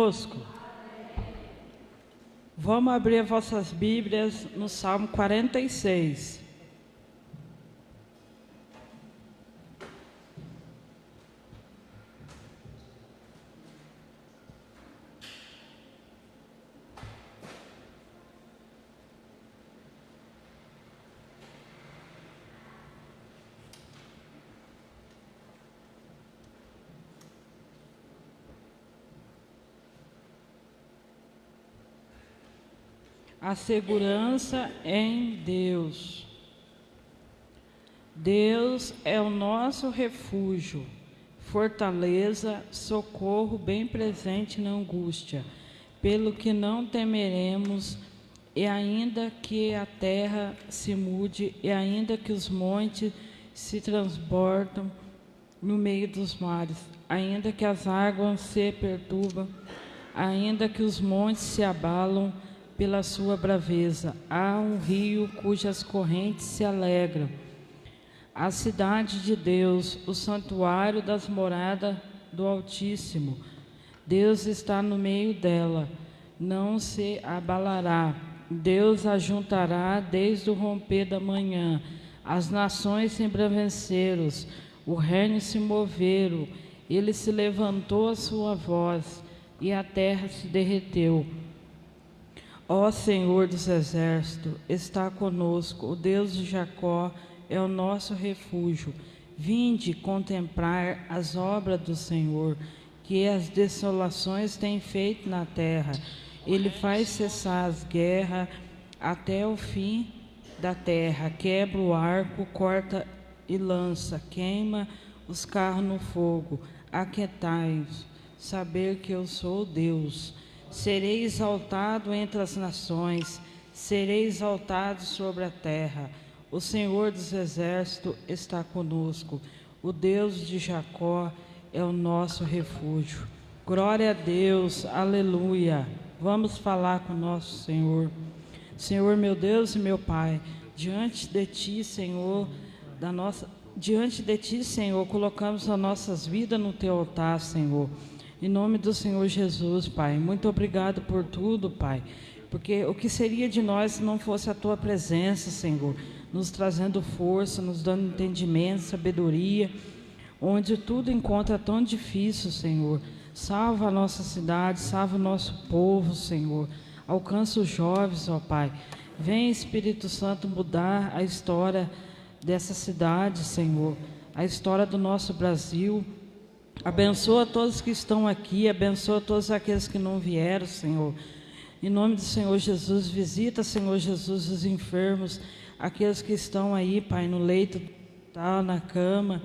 Conosco. Vamos abrir as vossas Bíblias no Salmo 46. A segurança em Deus. Deus é o nosso refúgio, fortaleza, socorro bem presente na angústia, pelo que não temeremos, e ainda que a terra se mude, e ainda que os montes se transbordam no meio dos mares, ainda que as águas se perturbam, ainda que os montes se abalam pela sua braveza, há um rio cujas correntes se alegram. A cidade de Deus, o santuário das moradas do Altíssimo. Deus está no meio dela, não se abalará. Deus ajuntará desde o romper da manhã. As nações se embraveceram, o reino se moveram. Ele se levantou a sua voz e a terra se derreteu. Ó Senhor dos exércitos, está conosco, o Deus de Jacó é o nosso refúgio. Vinde contemplar as obras do Senhor, que as desolações têm feito na terra. Ele faz cessar as guerras até o fim da terra, quebra o arco, corta e lança, queima os carros no fogo. Aquietai-vos, saber que eu sou Deus. Serei exaltado entre as nações, serei exaltado sobre a terra. O Senhor dos exércitos está conosco, o Deus de Jacó é o nosso refúgio. Glória a Deus, aleluia. Vamos falar com o nosso Senhor. Senhor, meu Deus e meu Pai, diante de Ti, Senhor, colocamos as nossas vidas no Teu altar, Senhor. Em nome do Senhor Jesus, Pai, muito obrigado por tudo, Pai, porque o que seria de nós se não fosse a Tua presença, Senhor, nos trazendo força, nos dando entendimento, sabedoria, onde tudo encontra tão difícil, Senhor. Salva a nossa cidade, salva o nosso povo, Senhor. Alcança os jovens, ó Pai. Vem, Espírito Santo, mudar a história dessa cidade, Senhor, a história do nosso Brasil. Abençoa todos que estão aqui, abençoa todos aqueles que não vieram, Senhor. Em nome do Senhor Jesus, visita, Senhor Jesus, os enfermos, aqueles que estão aí, Pai, no leito, na cama.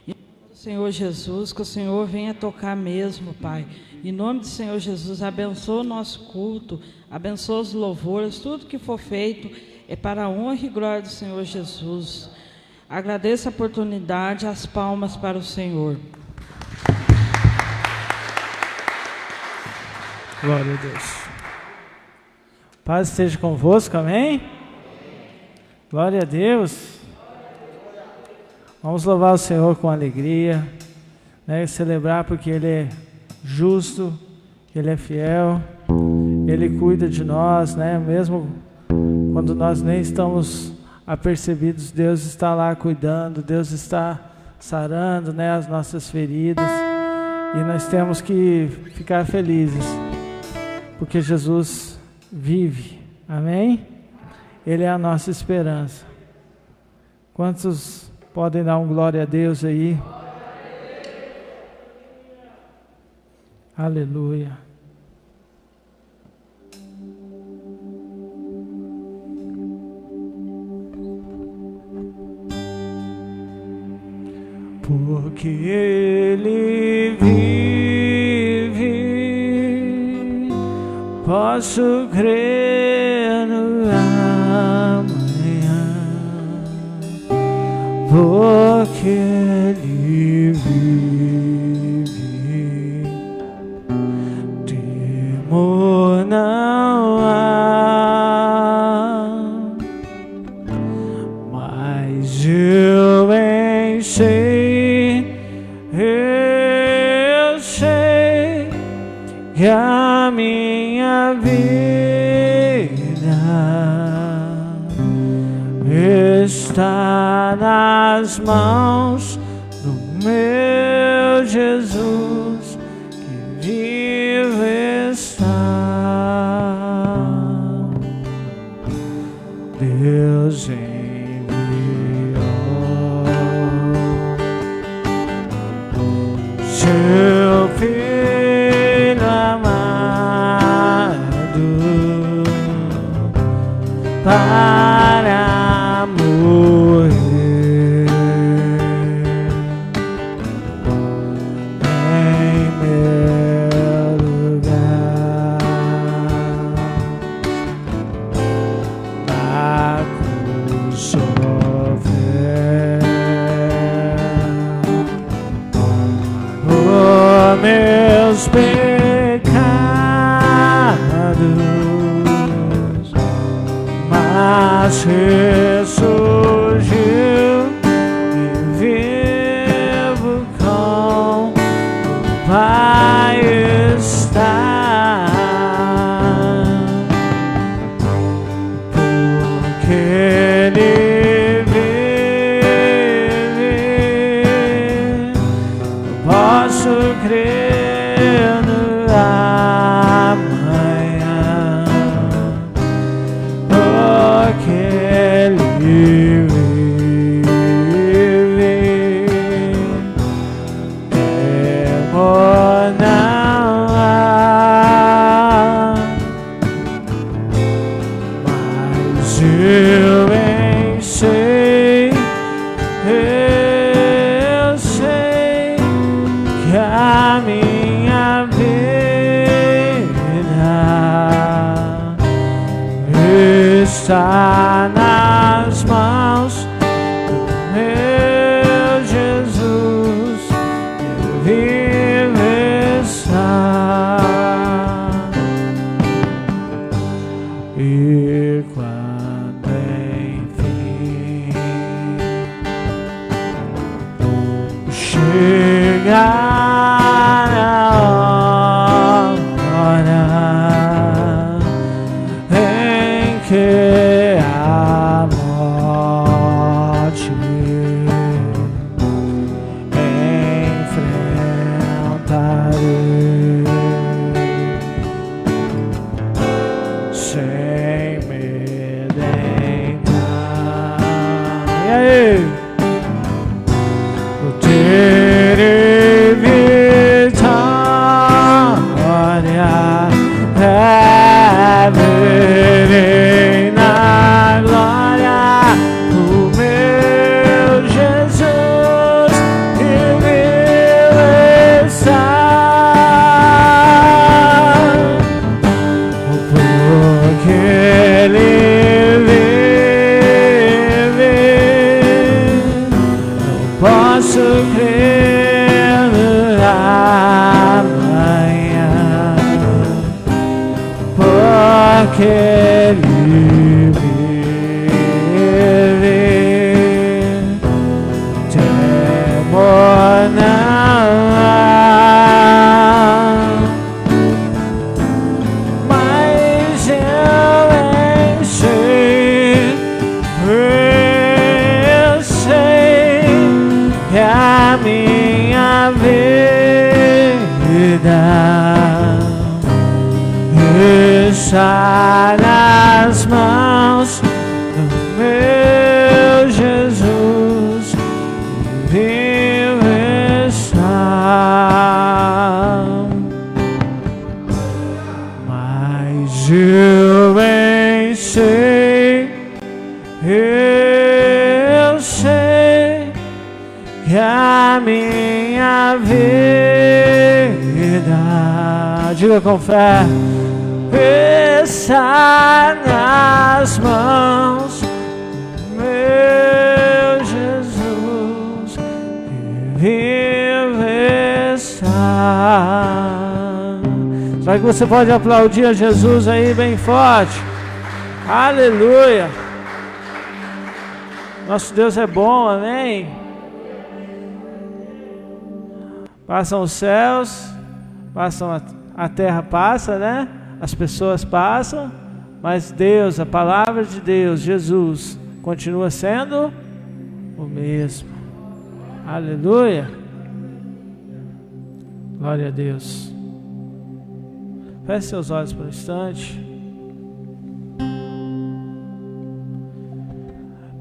Em nome do Senhor Jesus, que o Senhor venha tocar mesmo, Pai. Em nome do Senhor Jesus, abençoa o nosso culto, abençoa os louvores, tudo que for feito é para a honra e glória do Senhor Jesus. Agradeço a oportunidade, as palmas para o Senhor. Glória a Deus. Paz esteja convosco, amém? Glória a Deus. Vamos louvar o Senhor com alegria, né? Celebrar porque Ele é justo, Ele é fiel, Ele cuida de nós, né? Mesmo quando nós nem estamos apercebidos, Deus está lá cuidando, Deus está sarando, né, as nossas feridas, e nós temos que ficar felizes, porque Jesus vive, amém? Ele é a nossa esperança. Quantos podem dar um glória a Deus aí? Aleluia. Porque Ele vive, posso crer no amanhã, porque Ele vive, temor não há, mas eu bem sei, eu sei que a minha vida está nas mãos do meu Jesus, que vive está. Deus enviou seu Filho amado para morrer em meu lugar na cruz sofrer por meus pecados, mas ressurgiu e vivo com o Pai está, porque Ele vive. Posso crer no amanhã, porque Ele vive. Temor não há, mas eu bem sei, eu sei que a minha vida está nas mãos do meu Jesus, que vive está. E quando enfim chegar a hora em que a morte enfrentarei sem medo em nada. E aí? Eu terei vitória, verei na glória o meu Jesus, que vive está, porque Ele posso crer no amanhã, porque Ele vive. Temor não há, mas eu sei que a minha vida está nas mãos do meu Jesus, que vive está. Mas eu bem sei, eu sei que a minha vida, diga com fé, está nas mãos do meu Jesus, que vive está. Será que você pode aplaudir a Jesus aí bem forte? Aleluia! Nosso Deus é bom, amém? Passam os céus, passam a terra passa, né? As pessoas passam, mas Deus, a palavra de Deus, Jesus, continua sendo o mesmo. Aleluia. Glória a Deus. Feche seus olhos por um instante.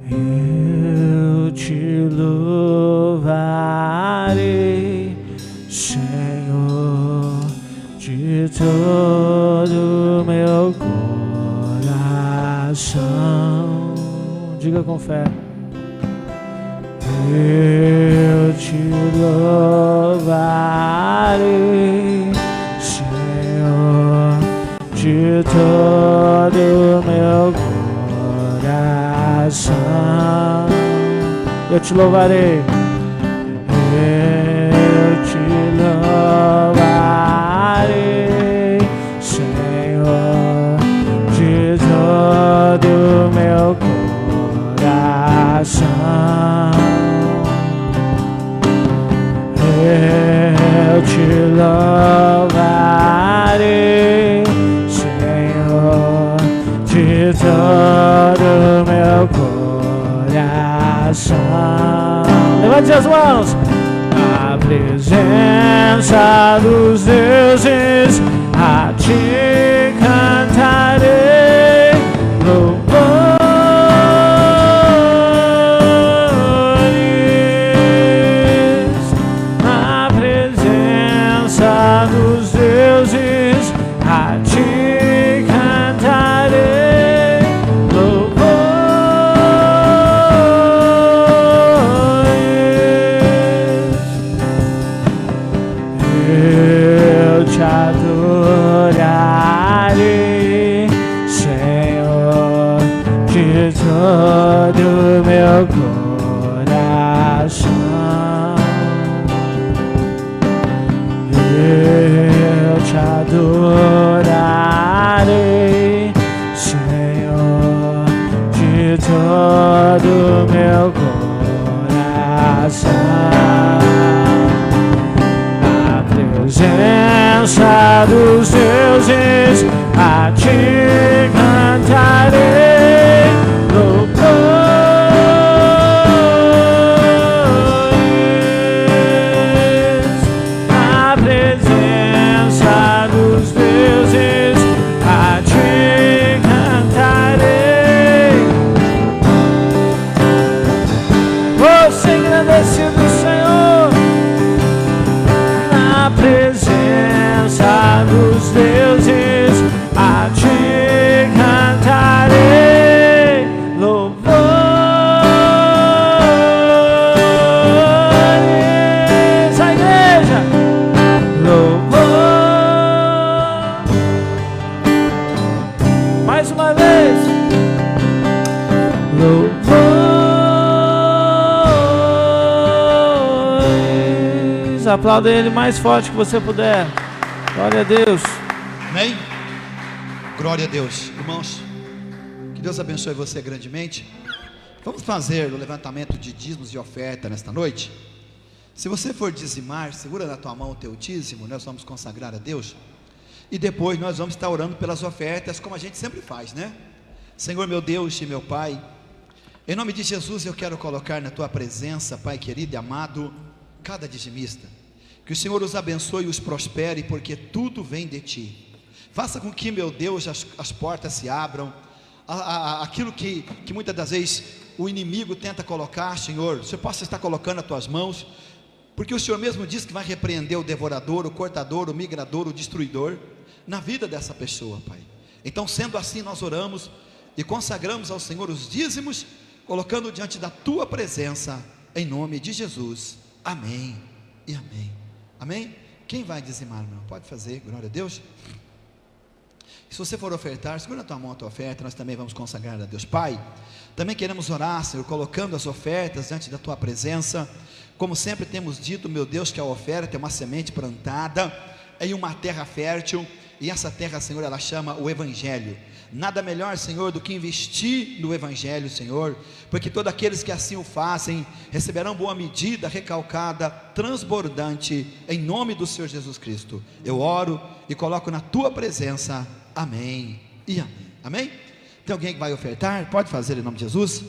Eu te louvarei, Senhor, de todo meu coração. Diga com fé. Eu te louvarei, Senhor, de todo meu coração. Eu te louvarei. Eu te louvarei, Senhor, de todo meu coração. Eu te louvarei, Senhor, de todo meu coração. Levante as mãos. Na presença dos deuses, a ti cantarei louvores. Na presença dos deuses, a ti cantarei louvores. Eu te adorarei, Senhor, de todo meu coração. Eu te adorarei, Senhor, de todo meu coração. Na presença dos deuses, a ti cantarei louvores. Na presença dos deuses, a ti cantarei. Oh, se engrandecido, Senhor. Na presença dos deuses, a ti cantarei louvores. A igreja, louvor. Mais uma vez, louvores. Aplauda ele mais forte que você puder. Glória a Deus. Amém? Glória a Deus. Irmãos, que Deus abençoe você grandemente. Vamos fazer o levantamento de dízimos e oferta nesta noite. Se você for dizimar, segura na tua mão o teu dízimo. Nós vamos consagrar a Deus. E depois nós vamos estar orando pelas ofertas, como a gente sempre faz, né? Senhor meu Deus e meu Pai, em nome de Jesus eu quero colocar na tua presença, Pai querido e amado, cada dizimista. Que o Senhor os abençoe e os prospere, porque tudo vem de ti. Faça com que, meu Deus, as portas se abram. Aquilo que muitas das vezes o inimigo tenta colocar, Senhor, o Senhor possa estar colocando nas tuas mãos, porque o Senhor mesmo disse que vai repreender o devorador, o cortador, o migrador, o destruidor, na vida dessa pessoa, Pai. Então, sendo assim, nós oramos e consagramos ao Senhor os dízimos, colocando diante da tua presença, em nome de Jesus. Amém e amém. Amém? Quem vai dizimar, irmão? Pode fazer, glória a Deus. Se você for ofertar, segura na tua mão a tua oferta. Nós também vamos consagrar a Deus. Pai, também queremos orar, Senhor, colocando as ofertas diante da tua presença. Como sempre temos dito, meu Deus, que a oferta é uma semente plantada em uma terra fértil, e essa terra, Senhor, ela chama o Evangelho. Nada melhor, Senhor, do que investir no Evangelho, Senhor, porque todos aqueles que assim o fazem, receberão boa medida, recalcada, transbordante, em nome do Senhor Jesus Cristo. Eu oro e coloco na Tua presença, amém e amém. Amém? Tem alguém que vai ofertar? Pode fazer em nome de Jesus.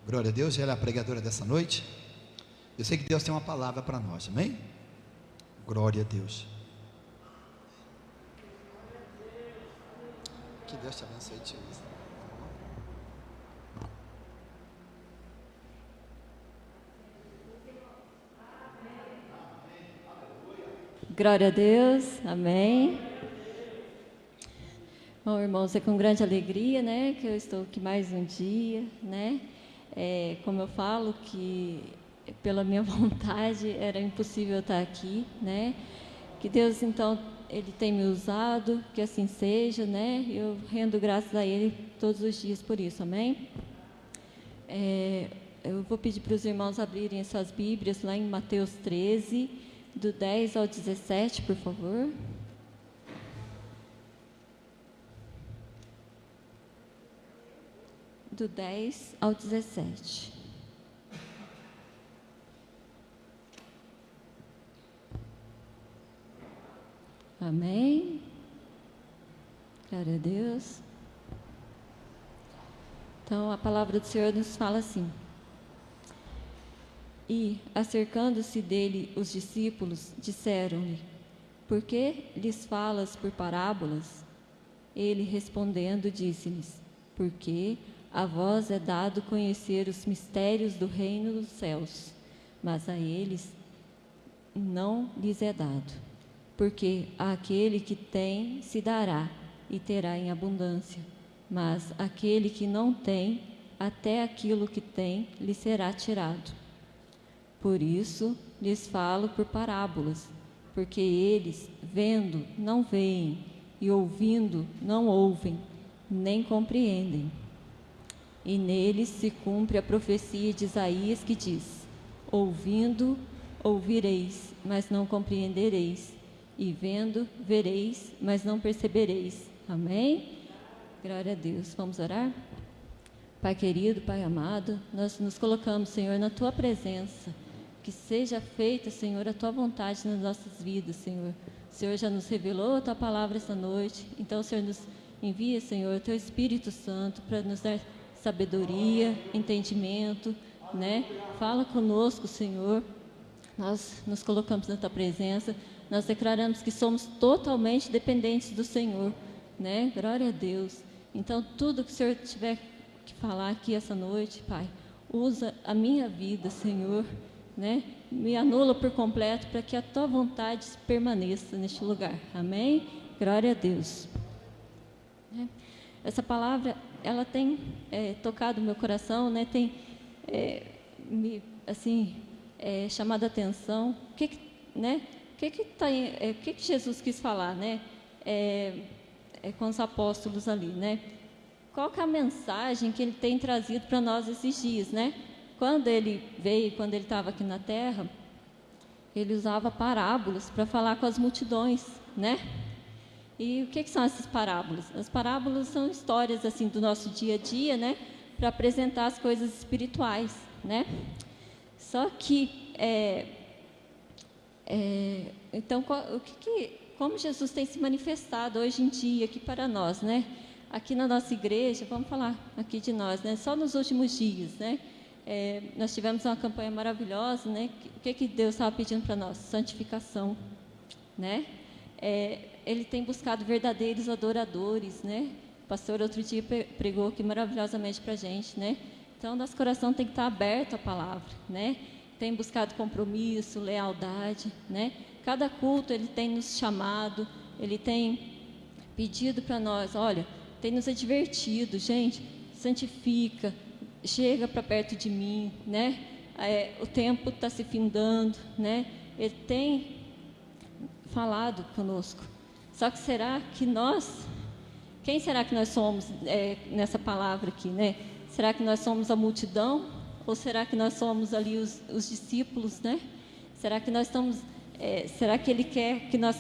Glória a Deus, ela é a pregadora dessa noite. Eu sei que Deus tem uma palavra para nós, amém? Glória a Deus. Que Deus te abençoe, tio. Glória a Deus, amém. Bom, irmãos, é com grande alegria, né, que eu estou aqui mais um dia, né. Como eu falo, que pela minha vontade era impossível estar aqui, né? Que Deus, então, Ele tem me usado, que assim seja, né? Eu rendo graças a Ele todos os dias por isso, amém? Eu vou pedir para os irmãos abrirem suas Bíblias lá em Mateus 13, do 10 ao 17, por favor. Do 10 ao 17. Amém. Glória a Deus. Então, a palavra do Senhor nos fala assim: e, acercando-se dele os discípulos, disseram-lhe: por que lhes falas por parábolas? Ele, respondendo, disse-lhes: porque a vós é dado conhecer os mistérios do reino dos céus, mas a eles não lhes é dado. Porque àquele que tem se dará e terá em abundância, mas aquele que não tem, até aquilo que tem lhe será tirado. Por isso lhes falo por parábolas, porque eles, vendo, não veem, e ouvindo, não ouvem, nem compreendem. E neles se cumpre a profecia de Isaías, que diz: ouvindo, ouvireis, mas não compreendereis, e vendo, vereis, mas não percebereis. Amém? Glória a Deus. Vamos orar? Pai querido, Pai amado, nós nos colocamos, Senhor, na Tua presença. Que seja feita, Senhor, a Tua vontade nas nossas vidas, Senhor. O Senhor já nos revelou a Tua palavra esta noite, então o Senhor nos envia, Senhor, o Teu Espírito Santo para nos dar sabedoria, entendimento, né? Fala conosco, Senhor. Nós nos colocamos na Tua presença, nós declaramos que somos totalmente dependentes do Senhor, né? Glória a Deus. Então, tudo que o Senhor tiver que falar aqui essa noite, Pai, usa a minha vida, Senhor, né? Me anula por completo para que a Tua vontade permaneça neste lugar. Amém? Glória a Deus. Essa palavra, ela tem tocado o meu coração, né? Tem me assim chamado a atenção. O que Jesus quis falar, né? Com os apóstolos ali, né? Qual que é a mensagem que Ele tem trazido para nós esses dias, né? Quando Ele veio, quando Ele estava aqui na Terra, Ele usava parábolas para falar com as multidões, né? E o que são essas parábolas? As parábolas são histórias assim do nosso dia a dia, né? Para apresentar as coisas espirituais, né? Só que, então, como Jesus tem se manifestado hoje em dia aqui para nós, né? Aqui na nossa igreja, vamos falar aqui de nós, né? Só nos últimos dias, né? Nós tivemos uma campanha maravilhosa, né? O que Deus estava pedindo para nós? Santificação, né? Ele tem buscado verdadeiros adoradores, né? O pastor outro dia pregou aqui maravilhosamente para a gente, né? Então, nosso coração tem que estar aberto à palavra, né? Tem buscado compromisso, lealdade, né? Cada culto Ele tem nos chamado, Ele tem pedido para nós, olha, tem nos advertido, gente, santifica, chega para perto de mim, né? O tempo está se findando, né? Ele tem falado conosco. Só que será que quem será que nós somos nessa palavra aqui, né? Será que nós somos a multidão? Ou será que nós somos ali os discípulos, né? Será que nós estamos... será que Ele quer que nós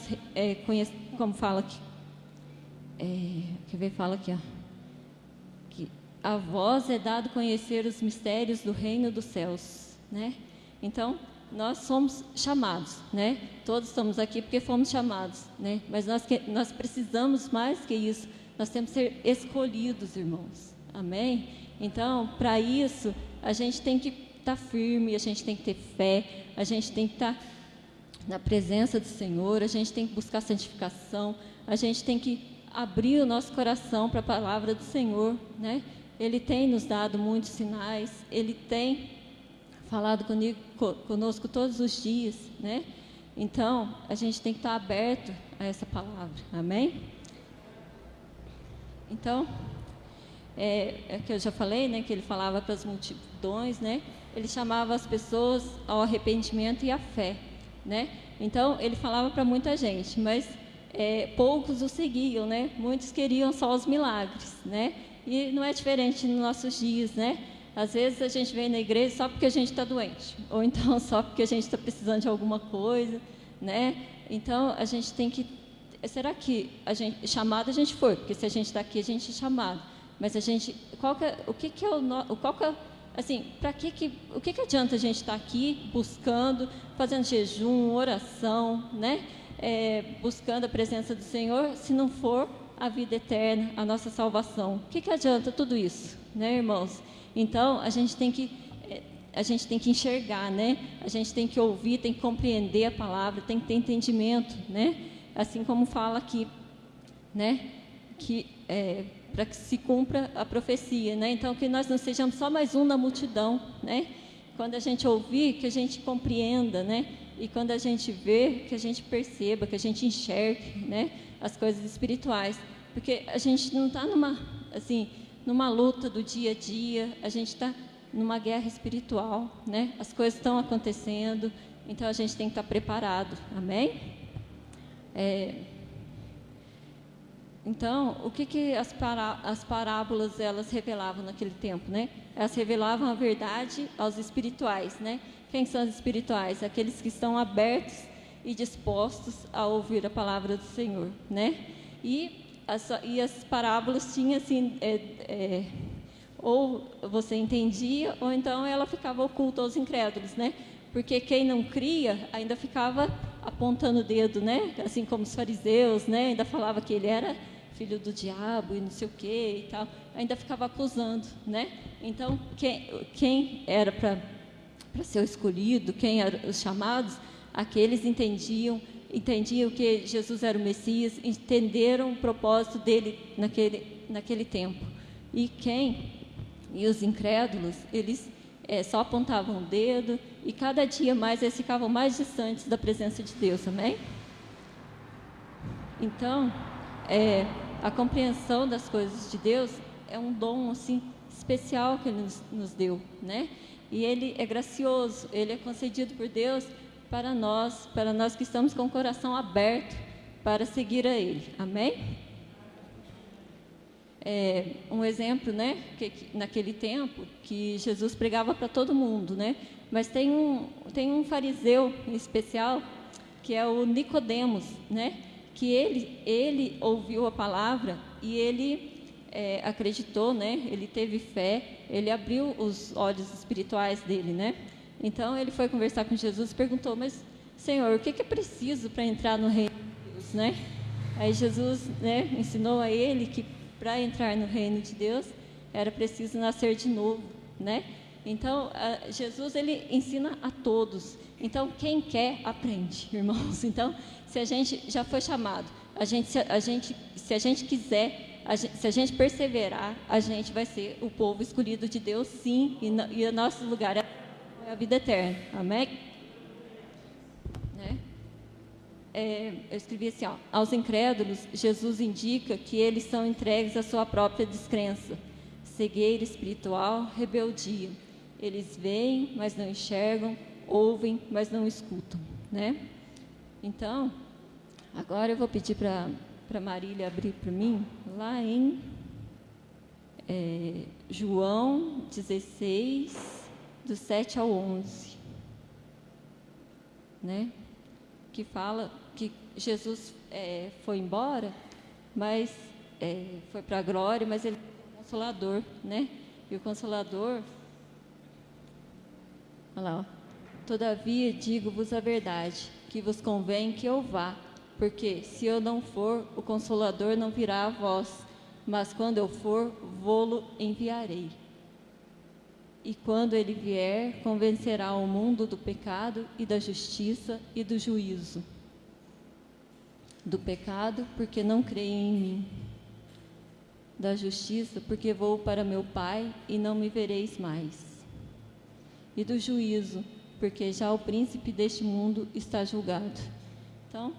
conheçamos... Como fala aqui? Quer ver? Fala aqui, ó. Que a vós é dado conhecer os mistérios do reino dos céus, né? Então, nós somos chamados, né? Todos estamos aqui porque fomos chamados, né? Mas nós precisamos mais que isso. Nós temos que ser escolhidos, irmãos. Amém? Então, para isso, a gente tem que estar firme, a gente tem que ter fé, a gente tem que estar na presença do Senhor, a gente tem que buscar santificação, a gente tem que abrir o nosso coração para a palavra do Senhor, né? Ele tem nos dado muitos sinais, Ele tem falado conosco todos os dias, né? Então, a gente tem que estar aberto a essa palavra, amém? Então, que eu já falei, né? Que Ele falava para as multidões, né? Ele chamava as pessoas ao arrependimento e à fé, né? Então, Ele falava para muita gente, mas poucos o seguiam, né? Muitos queriam só os milagres, né? E não é diferente nos nossos dias, né? Às vezes a gente vem na igreja só porque a gente está doente, ou então só porque a gente está precisando de alguma coisa, né? Então a gente tem que... Será que chamado a gente foi? Porque se a gente está aqui, a gente é chamado. Mas a gente... assim, o que adianta a gente estar aqui buscando, fazendo jejum, oração, né? Buscando a presença do Senhor, se não for a vida eterna, a nossa salvação? O que adianta tudo isso, né, irmãos? Então, a gente tem que enxergar, né? A gente tem que ouvir, tem que compreender a palavra, tem que ter entendimento, né? Assim como fala aqui, né? Que para que se cumpra a profecia, né? Então, que nós não sejamos só mais um na multidão, né? Quando a gente ouvir, que a gente compreenda, né? E quando a gente vê, que a gente perceba, que a gente enxergue, né? As coisas espirituais, porque a gente não está numa luta do dia a dia, a gente está numa guerra espiritual, né? As coisas estão acontecendo, então a gente tem que estar preparado, amém? Então, o que as parábolas elas revelavam naquele tempo, né? Elas revelavam a verdade aos espirituais, né? Quem são os espirituais? Aqueles que estão abertos e dispostos a ouvir a palavra do Senhor, né? E as parábolas tinham assim, ou você entendia, ou então ela ficava oculta aos incrédulos, né? Porque quem não cria ainda ficava apontando o dedo, né? Assim como os fariseus, né? Ainda falava que ele era filho do diabo e não sei o quê e tal. Ainda ficava acusando, né? Então, quem era para ser o escolhido, quem eram os chamados, aqueles entendiam que Jesus era o Messias, entenderam o propósito dele naquele tempo. E os incrédulos, eles só apontavam o dedo, e cada dia mais eles ficavam mais distantes da presença de Deus, amém? Então, a compreensão das coisas de Deus é um dom assim especial que Ele nos deu, né? E Ele é gracioso, Ele é concedido por Deus para nós que estamos com o coração aberto para seguir a Ele, amém? Um exemplo, né, que naquele tempo, que Jesus pregava para todo mundo, né? Mas tem um fariseu em especial, que é o Nicodemos, né? Que ele ouviu a palavra e ele acreditou, né? Ele teve fé, ele abriu os olhos espirituais dele, né? Então ele foi conversar com Jesus e perguntou: mas Senhor, o que é preciso para entrar no reino de Deus, né? Aí Jesus, né, ensinou a ele que para entrar no reino de Deus era preciso nascer de novo, né? Então Jesus ele ensina a todos. Então quem quer aprende, irmãos. Então se a gente já foi chamado, se a gente quiser, se a gente perseverar, a gente vai ser o povo escolhido de Deus, sim. E o nosso lugar é a vida eterna, amém? Né? Eu escrevi assim, ó: aos incrédulos, Jesus indica que eles são entregues à sua própria descrença, cegueira espiritual, rebeldia. Eles veem, mas não enxergam, ouvem, mas não escutam, né? Então, agora eu vou pedir para Marília abrir para mim, lá em João 16, do 7 ao 11, né? Que fala que Jesus foi embora, mas foi para a glória, mas ele é o Consolador, né? E o Consolador, olha lá, ó. Todavia digo-vos a verdade, que vos convém que eu vá, porque se eu não for, o Consolador não virá a vós, mas quando eu for, vô-lo enviarei. E quando ele vier, convencerá o mundo do pecado e da justiça e do juízo. Do pecado, porque não creem em mim. Da justiça, porque vou para meu Pai e não me vereis mais. E do juízo, porque já o príncipe deste mundo está julgado. Então,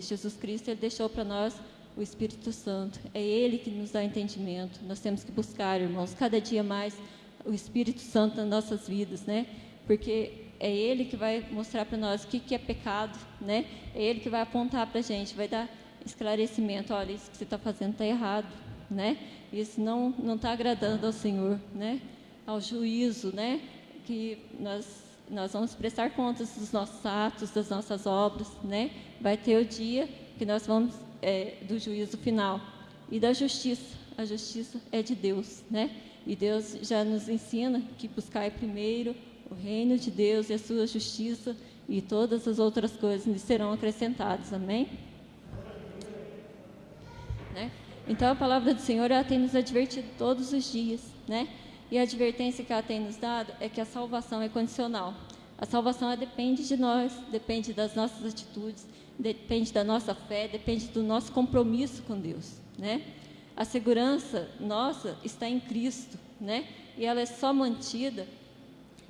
Jesus Cristo, ele deixou para nós o Espírito Santo. É Ele que nos dá entendimento. Nós temos que buscar, irmãos, cada dia mais o Espírito Santo nas nossas vidas, né? Porque é Ele que vai mostrar para nós o que é pecado, né? É Ele que vai apontar para a gente, vai dar esclarecimento. Olha, isso que você está fazendo está errado, né? Isso não está agradando ao Senhor, né? Ao juízo, né? Que nós vamos prestar contas dos nossos atos, das nossas obras, né? Vai ter o dia que nós vamos do juízo final e da justiça. A justiça é de Deus, né? E Deus já nos ensina que buscar primeiro o reino de Deus e a sua justiça, e todas as outras coisas lhe serão acrescentadas. Amém? Né? Então a palavra do Senhor, ela tem nos advertido todos os dias, né? E a advertência que ela tem nos dado é que a salvação é condicional. A salvação depende de nós, depende das nossas atitudes, depende da nossa fé, depende do nosso compromisso com Deus, né? A segurança nossa está em Cristo, né? E ela é só mantida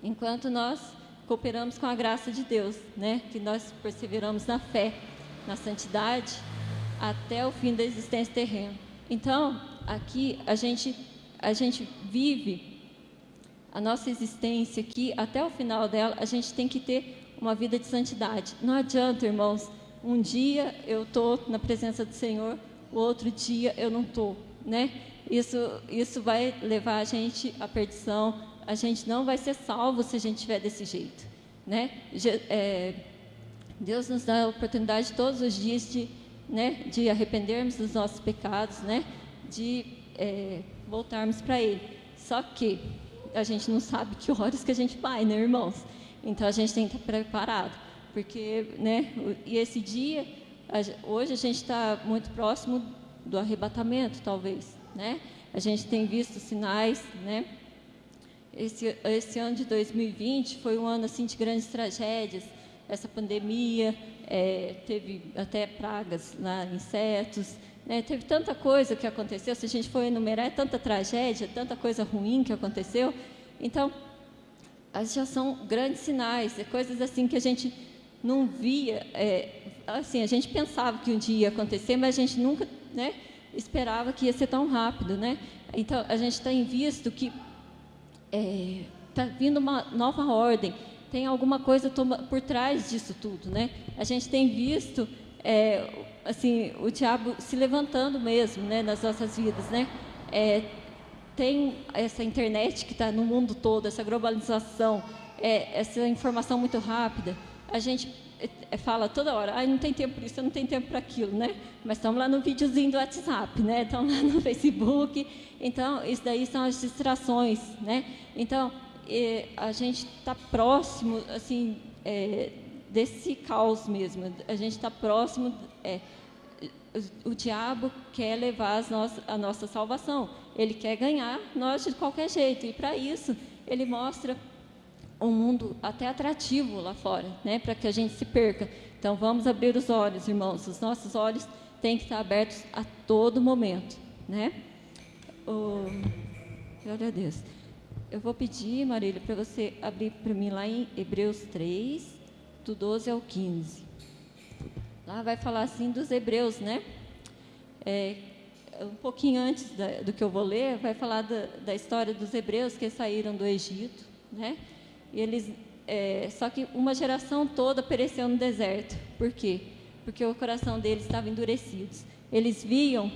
enquanto nós cooperamos com a graça de Deus, né? Que nós perseveramos na fé, na santidade, até o fim da existência terrena. Então, aqui a gente vive a nossa existência aqui, até o final dela, a gente tem que ter uma vida de santidade. Não adianta, irmãos, um dia eu estou na presença do Senhor, o outro dia eu não estou, né? Isso vai levar a gente à perdição. A gente não vai ser salvo se a gente estiver desse jeito, né? Deus nos dá a oportunidade todos os dias de arrependermos dos nossos pecados, né? De voltarmos para Ele. Só que a gente não sabe que horas que a gente vai, né, irmãos? Então a gente tem que estar preparado, porque, né? E esse dia, hoje a gente está muito próximo do arrebatamento, talvez, né? A gente tem visto sinais, né? Esse ano de 2020 foi um ano assim de grandes tragédias. Essa pandemia, teve até pragas lá, insetos, né? Teve tanta coisa que aconteceu. Se a gente for enumerar, é tanta tragédia, tanta coisa ruim que aconteceu. Então, já são grandes sinais, coisas assim que a gente não via. Assim, a gente pensava que um dia ia acontecer, mas a gente nunca, né, esperava que ia ser tão rápido, né? Então, a gente tem visto que está vindo uma nova ordem, tem alguma coisa por trás disso tudo, né? A gente tem visto assim, o diabo se levantando mesmo, né, nas nossas vidas, né? Tem essa internet que está no mundo todo, essa globalização, essa informação muito rápida. A gente fala toda hora, não tem tempo para isso, não tem tempo para aquilo, né? Mas estamos lá no videozinho do WhatsApp, né? Estamos lá no Facebook. Então, isso daí são as distrações, né? Então, a gente está próximo, assim, desse caos mesmo. A gente está próximo. O diabo quer levar a nossa salvação. Ele quer ganhar nós de qualquer jeito. E, para isso, ele mostra um mundo até atrativo lá fora, né, para que a gente se perca. Então, vamos abrir os olhos, irmãos. Os nossos olhos têm que estar abertos a todo momento, né? Glória a Deus. Eu vou pedir, Marília, para você abrir para mim lá em Hebreus 3, do 12 ao 15. Lá vai falar assim dos hebreus, né? um pouquinho antes do que eu vou ler, vai falar da história dos hebreus que saíram do Egito, né? E eles, só que uma geração toda pereceu no deserto. Por quê? Porque o coração deles estava endurecido. Eles viam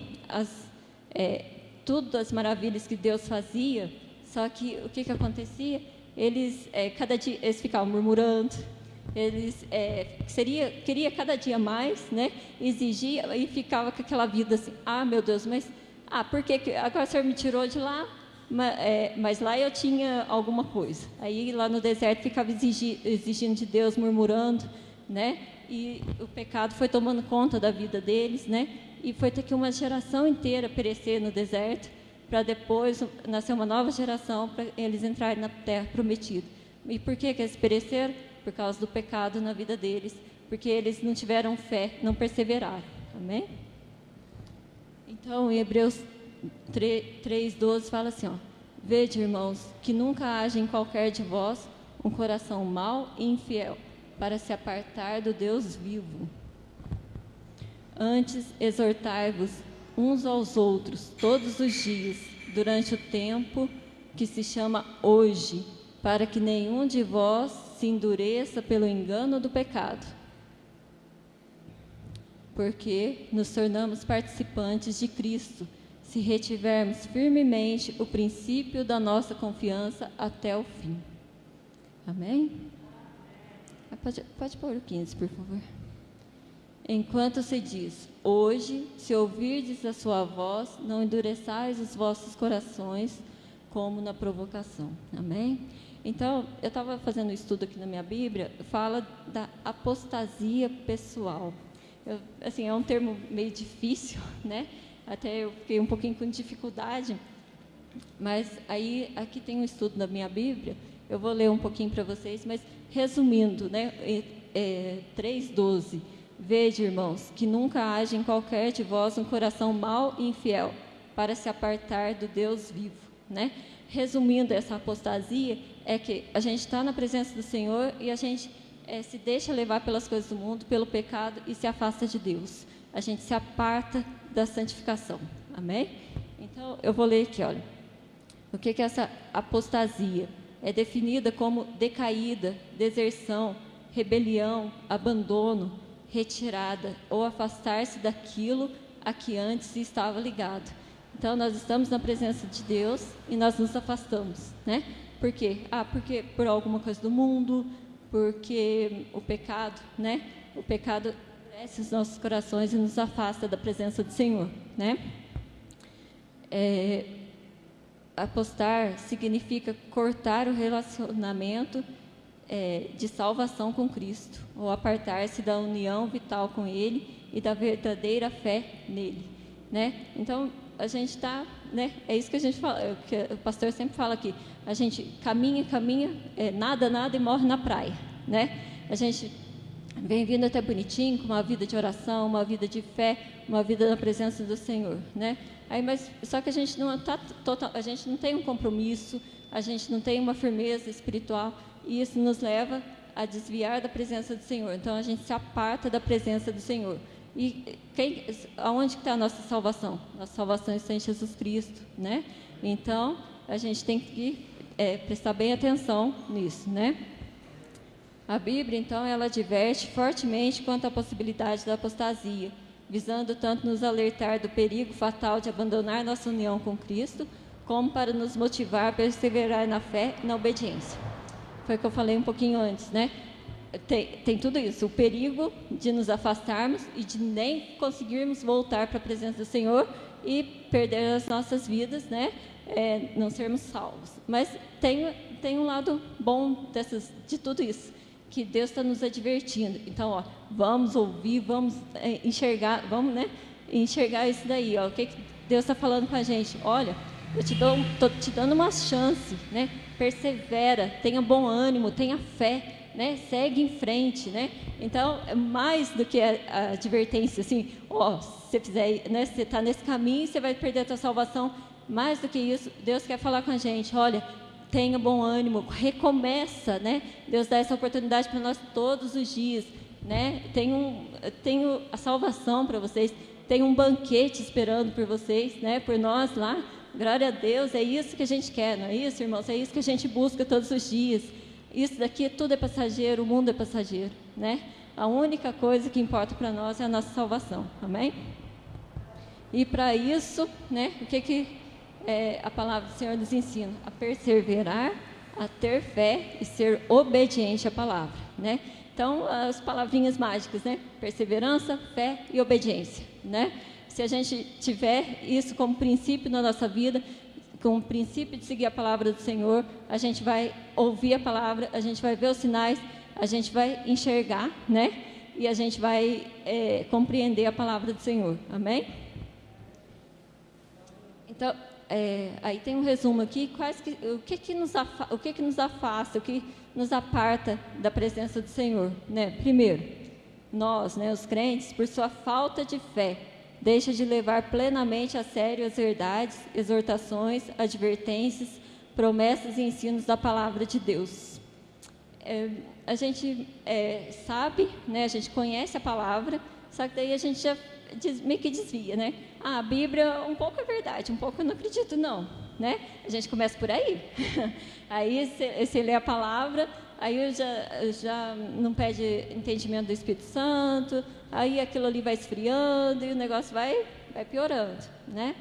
tudo as maravilhas que Deus fazia, só que o que acontecia? Eles, cada dia, eles ficavam murmurando, eles queria cada dia mais, né? Exigia e ficava com aquela vida assim, meu Deus, mas por que agora o Senhor me tirou de lá? Mas lá eu tinha alguma coisa. Aí lá no deserto ficava exigindo de Deus, murmurando, né? E o pecado foi tomando conta da vida deles, né? E foi ter que uma geração inteira perecer no deserto, para depois nascer uma nova geração, para eles entrarem na terra prometida. E por que eles pereceram? Por causa do pecado na vida deles, porque eles não tiveram fé, não perseveraram. Amém? Então, em Hebreus 3:12 fala assim, vede, irmãos, que nunca haja em qualquer de vós um coração mau e infiel, para se apartar do Deus vivo. Antes, exortai-vos uns aos outros todos os dias, durante o tempo que se chama hoje, para que nenhum de vós se endureça pelo engano do pecado. Porque nos tornamos participantes de Cristo, se retivermos firmemente o princípio da nossa confiança até o fim. Amém? Pode pôr o 15, por favor. Enquanto se diz, hoje, se ouvirdes a sua voz, não endureçais os vossos corações, como na provocação. Amém? Então, eu estava fazendo um estudo aqui na minha Bíblia, fala da apostasia pessoal. É um termo meio difícil, né? Até eu fiquei um pouquinho com dificuldade, mas aí, aqui tem um estudo da minha Bíblia, eu vou ler um pouquinho para vocês, mas resumindo, né? 3:12, vede, irmãos, que nunca haja em qualquer de vós um coração mau e infiel, para se apartar do Deus vivo, né? Resumindo essa apostasia, é que a gente está na presença do Senhor e a gente se deixa levar pelas coisas do mundo, pelo pecado e se afasta de Deus. A gente se aparta da santificação. Amém? Então, eu vou ler aqui, olha. O que é essa apostasia? É definida como decaída, deserção, rebelião, abandono, retirada ou afastar-se daquilo a que antes estava ligado. Então, nós estamos na presença de Deus e nós nos afastamos, né? Por quê? Porque por alguma coisa do mundo, porque o pecado, né? O pecado endurece os nossos corações e nos afasta da presença do Senhor, né? Apostar significa cortar o relacionamento de salvação com Cristo, ou apartar-se da união vital com Ele e da verdadeira fé nele, né? Então, a gente está, né? É isso que a gente fala, que o pastor sempre fala aqui. A gente caminha, nada e morre na praia, né? A gente vem vindo até bonitinho, com uma vida de oração, uma vida de fé, uma vida na presença do Senhor, né? Mas só que a gente não a gente não tem um compromisso, a gente não tem uma firmeza espiritual, e isso nos leva a desviar da presença do Senhor. Então a gente se aparta da presença do Senhor. E aonde está a nossa salvação? Nossa salvação está em Jesus Cristo, né? Então a gente tem que prestar bem atenção nisso, né? A Bíblia, então, ela adverte fortemente quanto à possibilidade da apostasia, visando tanto nos alertar do perigo fatal de abandonar nossa união com Cristo, como para nos motivar a perseverar na fé e na obediência. Foi o que eu falei um pouquinho antes, né? Tem tudo isso, o perigo de nos afastarmos e de nem conseguirmos voltar para a presença do Senhor e perder as nossas vidas, né? Não sermos salvos. Mas tem um lado bom de tudo isso, que Deus está nos advertindo. Então, vamos ouvir, vamos enxergar, vamos, né, enxergar isso daí. O que Deus está falando com a gente? Olha, eu estou te dando uma chance, né? Persevera, tenha bom ânimo, tenha fé, né? Segue em frente, né? Então, é mais do que a advertência, assim, se você fizer, né, você está nesse caminho, você vai perder a sua salvação. Mais do que isso, Deus quer falar com a gente, olha, tenha bom ânimo, recomeça, né? Deus dá essa oportunidade para nós todos os dias, né? Tenho a salvação para vocês, tem um banquete esperando por vocês, né? Por nós lá. Glória a Deus, é isso que a gente quer, não é isso, irmãos? É isso que a gente busca todos os dias. Isso daqui tudo é passageiro, o mundo é passageiro, né? A única coisa que importa para nós é a nossa salvação, amém? E para isso, né, o que a palavra do Senhor nos ensina? A perseverar, a ter fé e ser obediente à palavra, né? Então, as palavrinhas mágicas, né? Perseverança, fé e obediência, né? Se a gente tiver isso como princípio na nossa vida, com o princípio de seguir a palavra do Senhor, a gente vai ouvir a palavra, a gente vai ver os sinais, a gente vai enxergar, né? E a gente vai compreender a palavra do Senhor, amém? Então, aí tem um resumo aqui, o que nos afasta, o que nos aparta da presença do Senhor, né? Primeiro, nós, né, os crentes, por sua falta de fé, deixa de levar plenamente a sério as verdades, exortações, advertências, promessas e ensinos da palavra de Deus. A gente sabe, né, a gente conhece a palavra, só que daí a gente já meio que desvia, né? A Bíblia, um pouco é verdade, um pouco eu não acredito não, né? A gente começa por aí. Aí você lê a palavra, aí já não pede entendimento do Espírito Santo, aí aquilo ali vai esfriando e o negócio vai piorando, né?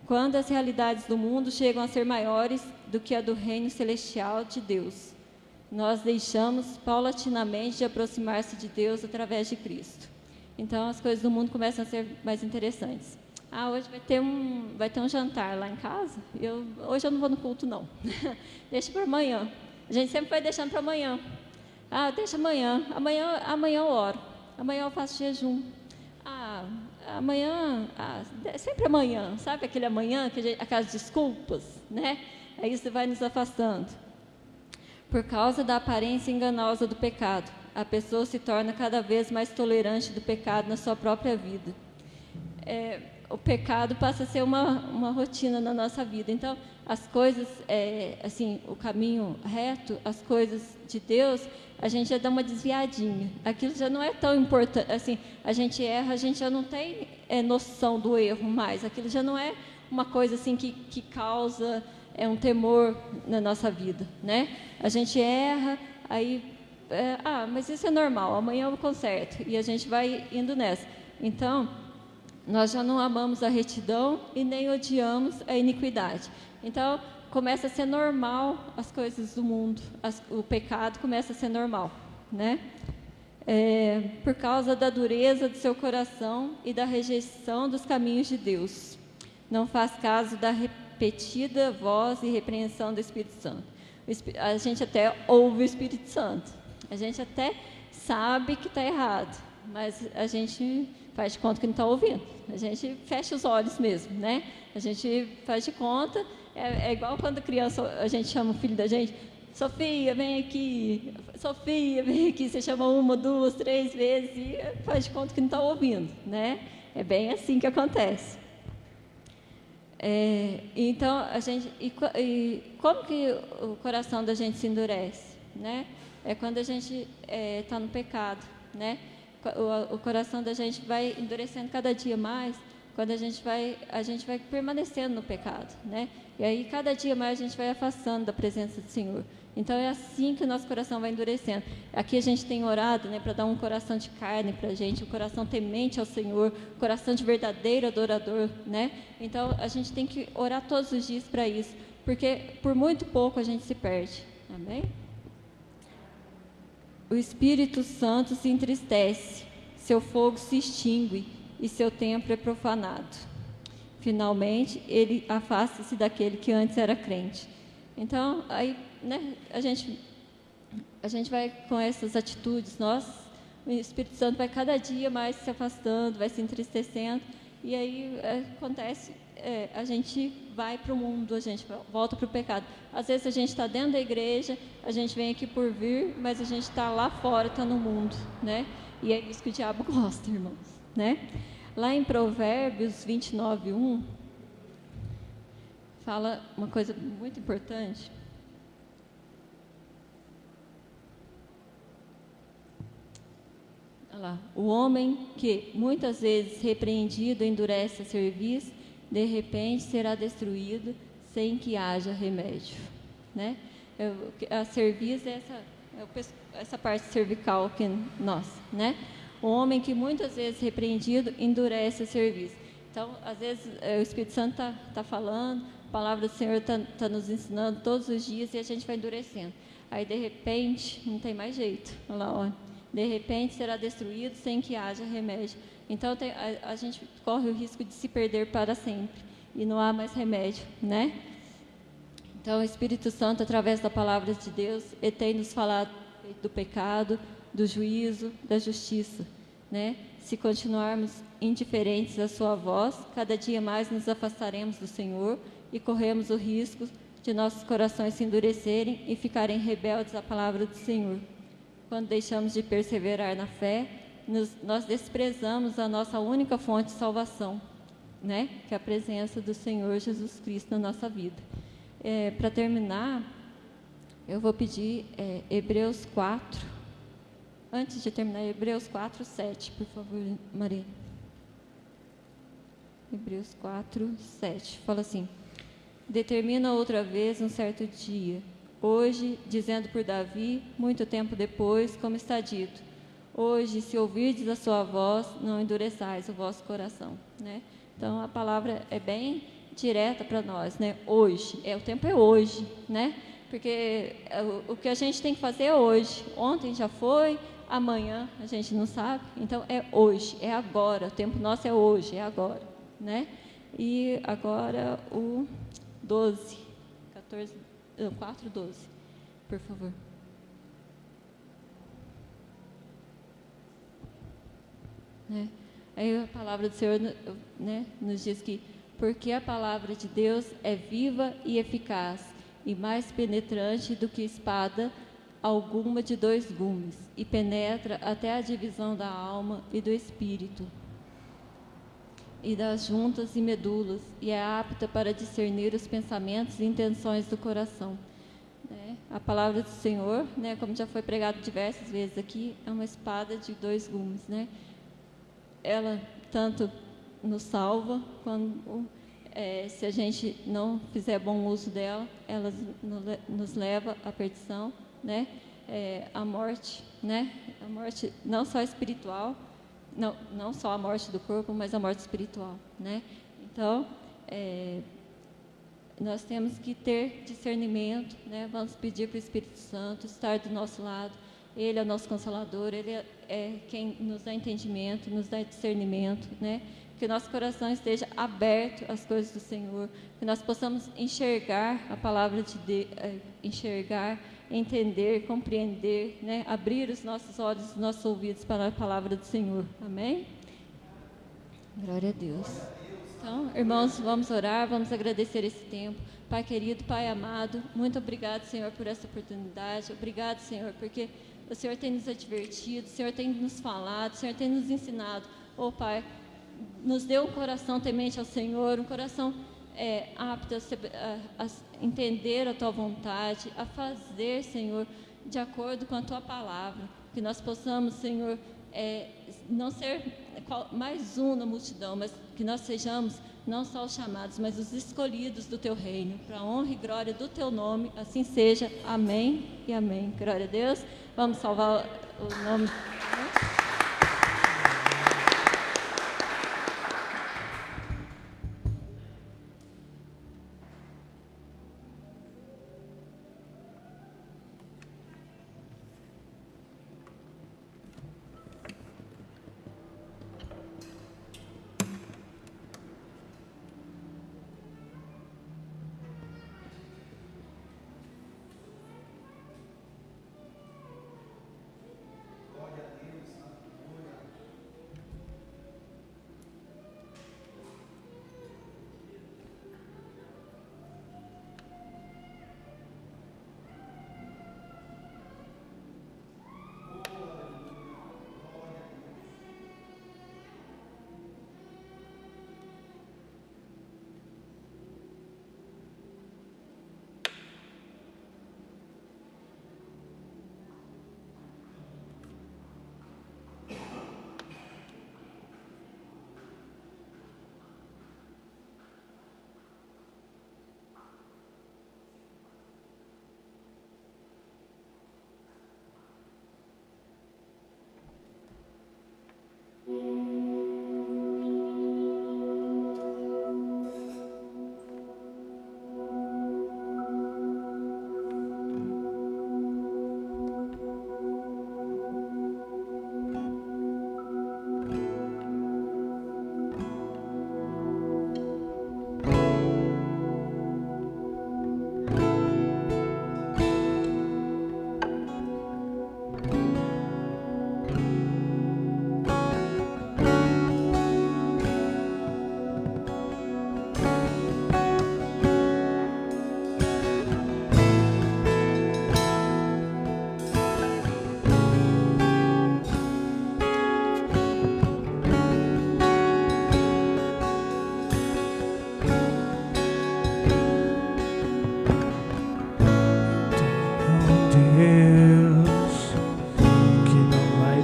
Quando as realidades do mundo chegam a ser maiores do que a do reino celestial de Deus, nós deixamos paulatinamente de aproximar-se de Deus através de Cristo. Então, as coisas do mundo começam a ser mais interessantes. Hoje vai ter um jantar lá em casa. Hoje eu não vou no culto, não. Deixa para amanhã. A gente sempre vai deixando para amanhã. Deixa amanhã. Amanhã eu oro. Amanhã eu faço jejum. Amanhã, sempre amanhã. Sabe aquele amanhã, aquelas desculpas, né? Aí isso vai nos afastando. Por causa da aparência enganosa do pecado, a pessoa se torna cada vez mais tolerante do pecado na sua própria vida. O pecado passa a ser uma rotina na nossa vida. Então, as coisas, assim, o caminho reto, as coisas de Deus, a gente já dá uma desviadinha. Aquilo já não é tão importante. Assim, a gente erra, a gente já não tem noção do erro mais. Aquilo já não é uma coisa assim que causa um temor na nossa vida, né? A gente erra, aí, mas isso é normal, amanhã eu conserto. E a gente vai indo nessa. Então, nós já não amamos a retidão e nem odiamos a iniquidade. Então, começa a ser normal as coisas do mundo, o pecado começa a ser normal, né? Por causa da dureza do seu coração e da rejeição dos caminhos de Deus. Não faz caso da repetida voz e repreensão do Espírito Santo. A gente até ouve o Espírito Santo, a gente até sabe que está errado, mas a gente faz de conta que não está ouvindo. A gente fecha os olhos mesmo, né? A gente faz de conta. É igual quando criança, a gente chama o filho da gente, Sofia, vem aqui. Sofia, vem aqui. Você chama 1, 2, 3 vezes e faz de conta que não está ouvindo, né? É bem assim que acontece. Então, a gente... E como que o coração da gente se endurece, né? É quando a gente está no pecado, né? O coração da gente vai endurecendo cada dia mais, quando a gente vai permanecendo no pecado, né? E aí cada dia mais a gente vai afastando da presença do Senhor. Então é assim que o nosso coração vai endurecendo. Aqui a gente tem orado, né, para dar um coração de carne para a gente, um coração temente ao Senhor, um coração de verdadeiro adorador, né? Então a gente tem que orar todos os dias para isso, porque por muito pouco a gente se perde. Amém? O Espírito Santo se entristece, seu fogo se extingue e seu templo é profanado. Finalmente, ele afasta-se daquele que antes era crente. Então, aí, né, a gente vai com essas atitudes, o Espírito Santo vai cada dia mais se afastando, vai se entristecendo, e aí acontece, a gente vai para o mundo, a gente volta para o pecado. Às vezes a gente está dentro da igreja, a gente vem aqui por vir, mas a gente está lá fora, está no mundo, né? E é isso que o diabo gosta, irmãos, né? Lá em Provérbios 29:1, fala uma coisa muito importante. olha lá, o homem que muitas vezes repreendido endurece a cerviz, de repente será destruído sem que haja remédio, né? A cerviz é essa parte cervical que nossa, né? O homem que muitas vezes repreendido endurece a cerviz. Então, às vezes o Espírito Santo tá falando, a palavra do Senhor tá nos ensinando todos os dias e a gente vai endurecendo. Aí de repente não tem mais jeito. Olha lá, olha. De repente será destruído sem que haja remédio. Então a gente corre o risco de se perder para sempre e não há mais remédio, né? Então o Espírito Santo, através da palavra de Deus, ele tem nos falado do pecado, do juízo, da justiça, né? Se continuarmos indiferentes à sua voz, cada dia mais nos afastaremos do Senhor e corremos o risco de nossos corações se endurecerem e ficarem rebeldes à palavra do Senhor. Quando deixamos de perseverar na fé, nós desprezamos a nossa única fonte de salvação, né? Que é a presença do Senhor Jesus Cristo na nossa vida. Para terminar, eu vou pedir Hebreus 4. Antes de terminar, Hebreus 4, 7, por favor, Maria. Hebreus 4, 7. Fala assim: determina outra vez um certo dia, hoje, dizendo por Davi, muito tempo depois, como está dito: hoje, se ouvirdes a sua voz, não endureçais o vosso coração, né? Então, a palavra é bem direta para nós, né? Hoje, o tempo é hoje, né? Porque o que a gente tem que fazer é hoje. Ontem já foi, amanhã a gente não sabe. Então, é hoje, é agora. O tempo nosso é hoje, é agora, né? E agora o 12, 14, 4, 12, por favor. Né? Aí a palavra do Senhor, né, nos diz que porque a palavra de Deus é viva e eficaz e mais penetrante do que espada alguma de 2 gumes e penetra até a divisão da alma e do espírito e das juntas e medulas e é apta para discernir os pensamentos e intenções do coração. Né? A palavra do Senhor, né, como já foi pregado diversas vezes aqui, é uma espada de 2 gumes, né? Ela tanto nos salva, quando se a gente não fizer bom uso dela, ela nos leva à perdição, né? A morte, né? A morte não só espiritual, não só a morte do corpo, mas a morte espiritual, né? Então, nós temos que ter discernimento, né? Vamos pedir para o Espírito Santo estar do nosso lado. Ele é o nosso Consolador, Ele é quem nos dá entendimento, nos dá discernimento, né? Que o nosso coração esteja aberto às coisas do Senhor, que nós possamos enxergar a palavra de Deus, enxergar, entender, compreender, né? Abrir os nossos olhos, os nossos ouvidos para a palavra do Senhor. Amém? Glória a Deus. Então, irmãos, vamos orar, vamos agradecer esse tempo. Pai querido, Pai amado, muito obrigado, Senhor, por essa oportunidade. Obrigado, Senhor, porque o Senhor tem nos advertido, o Senhor tem nos falado, o Senhor tem nos ensinado. Oh, Pai, nos dê um coração temente ao Senhor, um coração apto a entender a Tua vontade, a fazer, Senhor, de acordo com a Tua palavra. Que nós possamos, Senhor, não ser mais um na multidão, mas que nós sejamos não só os chamados, mas os escolhidos do Teu reino, para a honra e glória do Teu nome, assim seja. Amém e amém. Glória a Deus. Vamos salvar o nome. Glória a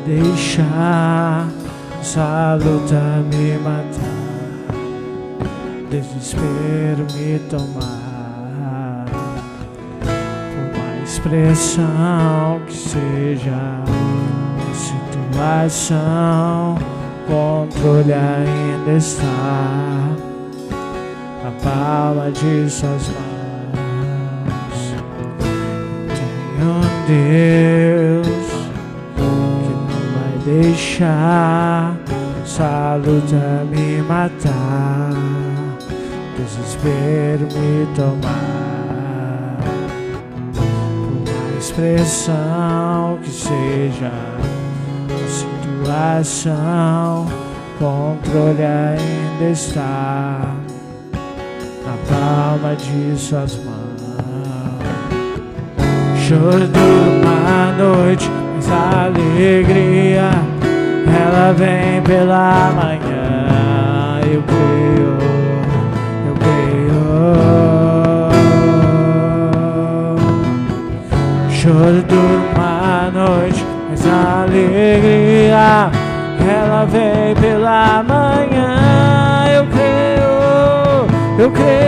Deixar essa luta me matar, desespero me tomar, uma expressão que seja a situação, controle ainda está na palma de suas mãos. Tem um Deus deixar essa luta me matar, desespero me tomar, uma expressão que seja a situação, controle ainda está na palma de suas mãos. Choro dura uma noite, mas a alegria ela vem pela manhã. Eu creio, eu creio. Choro dura uma noite, mas a alegria ela vem pela manhã. Eu creio, eu creio.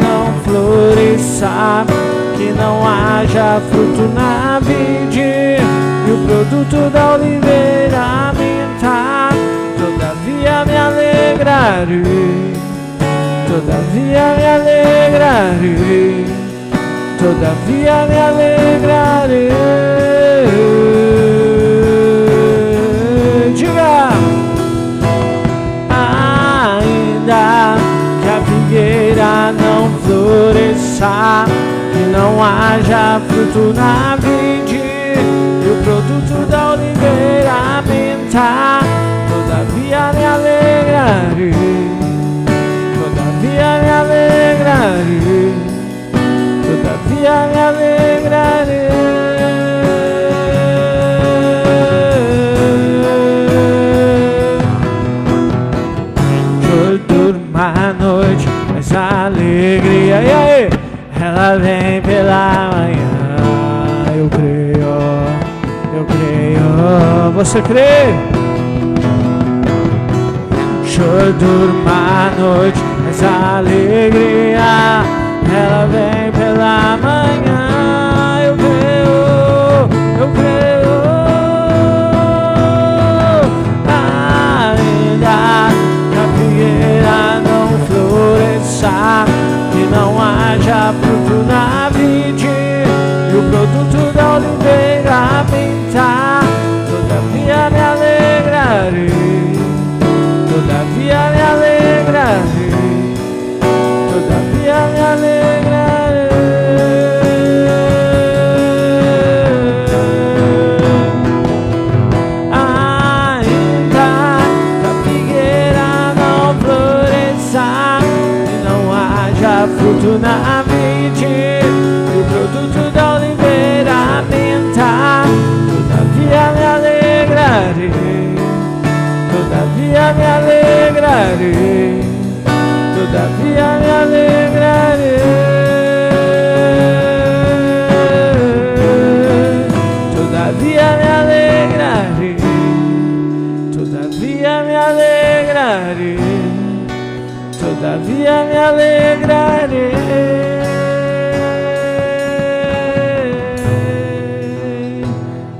Não floresça, que não haja fruto na vide e o produto da oliveira minta. Todavia me alegrarei, todavia me alegrarei, todavia me alegrarei. Diga, ainda que a figueira não floresça, que não haja fruto na vide e o produto da oliveira minta, todavia me alegrarei, todavia me alegrarei, todavia me alegrarei. Uma noite, mas a alegria, e aí? Ela vem pela manhã. Eu creio, eu creio. Você crê? Choro dura uma noite, mas a alegria ela vem pela manhã. Eu creio, eu creio. Ainda que a figueira não floresça, que não haja fruto na vide e o produto da oliveira minta, todavia me alegrarei, todavia me alegrarei, todavia me alegrarei. Ainda que a figueira não floresça, que não haja fruto na vide e o produto da oliveira minta, todavia me alegrarei, todavia me alegrarei, todavia me alegrarei, todavia me alegrarei, todavia me alegrarei, todavia me alegrarei.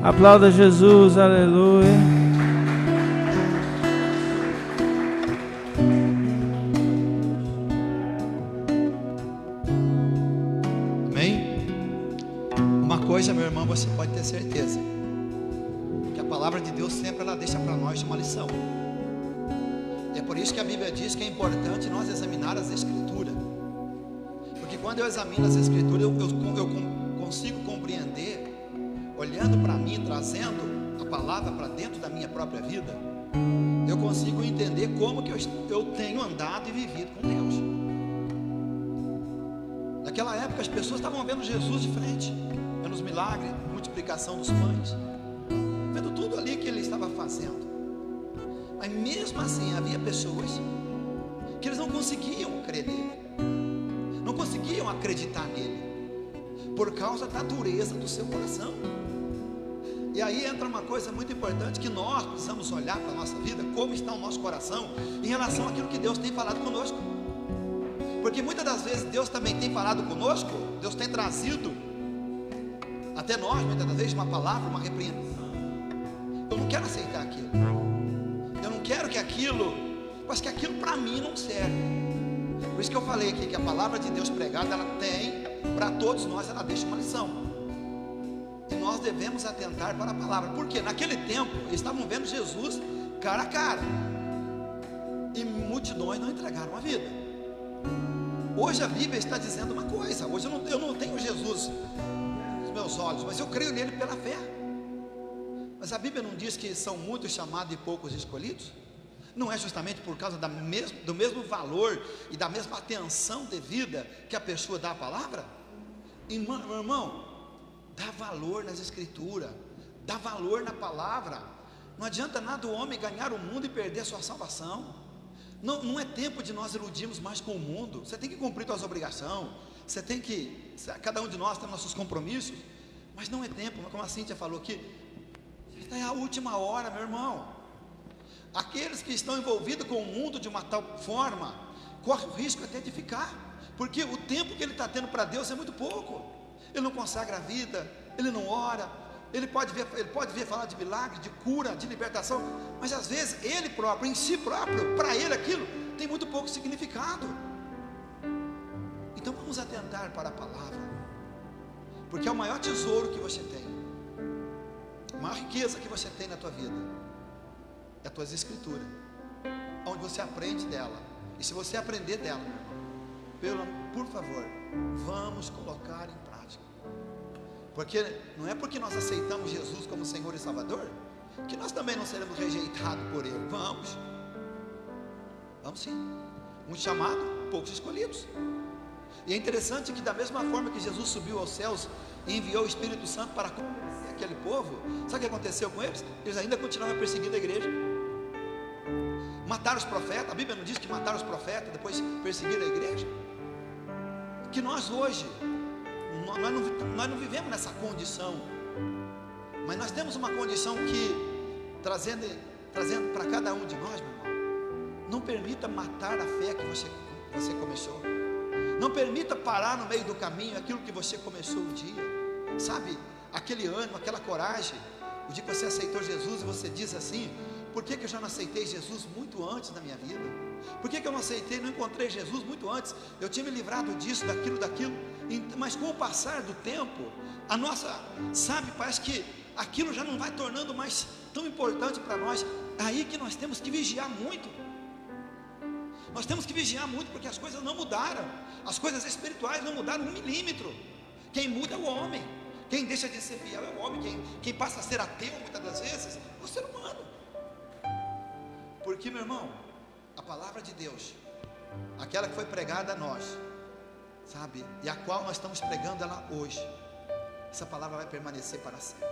Aplauda Jesus, aleluia. Amém? Uma coisa, meu irmão, você pode ter certeza, que a palavra de Deus sempre ela deixa para nós uma lição. por isso que a Bíblia diz que é importante nós examinar as Escrituras, porque quando eu examino as Escrituras, eu consigo compreender, olhando para mim, trazendo a palavra para dentro da minha própria vida, eu consigo entender como que eu tenho andado e vivido com Deus. Naquela época as pessoas estavam vendo Jesus de frente, vendo os milagres, multiplicação dos pães, vendo tudo ali que ele estava fazendo. Mas mesmo assim havia pessoas que eles não conseguiam crer nele, não conseguiam acreditar nele, por causa da dureza do seu coração. E aí entra uma coisa muito importante, que nós precisamos olhar para a nossa vida, como está o nosso coração em relação àquilo que Deus tem falado conosco. Porque muitas das vezes Deus também tem falado conosco, Deus tem trazido até nós, muitas das vezes, uma palavra, uma repreensão. Eu não quero aceitar aquilo, eu não quero que aquilo, mas que aquilo para mim não serve. Por isso que eu falei aqui que a palavra de Deus pregada, ela tem, para todos nós, ela deixa uma lição. E nós devemos atentar para a palavra, porque naquele tempo eles estavam vendo Jesus cara a cara, e multidões não entregaram a vida. Hoje a Bíblia está dizendo uma coisa, hoje eu não tenho Jesus nos meus olhos, mas eu creio nele pela fé. Mas a Bíblia não diz que são muitos chamados e poucos escolhidos? Não é justamente por causa do mesmo valor e da mesma atenção devida que a pessoa dá à palavra? Meu irmão, dá valor nas Escrituras, dá valor na palavra. Não adianta nada o homem ganhar o mundo e perder a sua salvação. Não é tempo de nós iludirmos mais com o mundo. Você tem que cumprir suas obrigações, você tem que, cada um de nós tem nossos compromissos, mas não é tempo, como a Cíntia falou aqui, está a última hora, meu irmão. Aqueles que estão envolvidos com o mundo de uma tal forma, corre o risco até de ficar, porque o tempo que ele está tendo para Deus é muito pouco. Ele não consagra a vida, ele não ora, ele pode ver falar de milagre, de cura, de libertação, mas às vezes ele próprio, em si próprio, para ele aquilo tem muito pouco significado. Então vamos atentar para a palavra, porque é o maior tesouro que você tem, a maior riqueza que você tem na tua vida é as tuas Escrituras, onde você aprende dela. E se você aprender dela, por favor, vamos colocar em prática. Porque não é porque nós aceitamos Jesus como Senhor e Salvador que nós também não seremos rejeitados por Ele. Vamos sim. Um chamado, poucos escolhidos. E é interessante que da mesma forma que Jesus subiu aos céus e enviou o Espírito Santo para convencer aquele povo, sabe o que aconteceu com eles? Eles ainda continuavam perseguindo a igreja. Mataram os profetas. A Bíblia não diz que mataram os profetas, depois perseguiram a igreja? Que nós hoje, nós não vivemos nessa condição, mas nós temos uma condição que, trazendo para cada um de nós, meu irmão, não permita matar a fé que você começou, não permita parar no meio do caminho aquilo que você começou um dia, sabe, aquele ânimo, aquela coragem, o dia que você aceitou Jesus e você diz assim: por que eu já não aceitei Jesus muito antes da minha vida? Por que eu não encontrei Jesus muito antes? Eu tinha me livrado disso, daquilo, mas com o passar do tempo, parece que aquilo já não vai tornando mais tão importante para nós. É aí que nós temos que vigiar muito. Nós temos que vigiar muito, porque as coisas não mudaram, as coisas espirituais não mudaram 1 milímetro. Quem muda é o homem, quem deixa de ser fiel é o homem, quem passa a ser ateu muitas das vezes é o ser humano. Porque, meu irmão, a palavra de Deus, aquela que foi pregada a nós, sabe, e a qual nós estamos pregando ela hoje, essa palavra vai permanecer para sempre.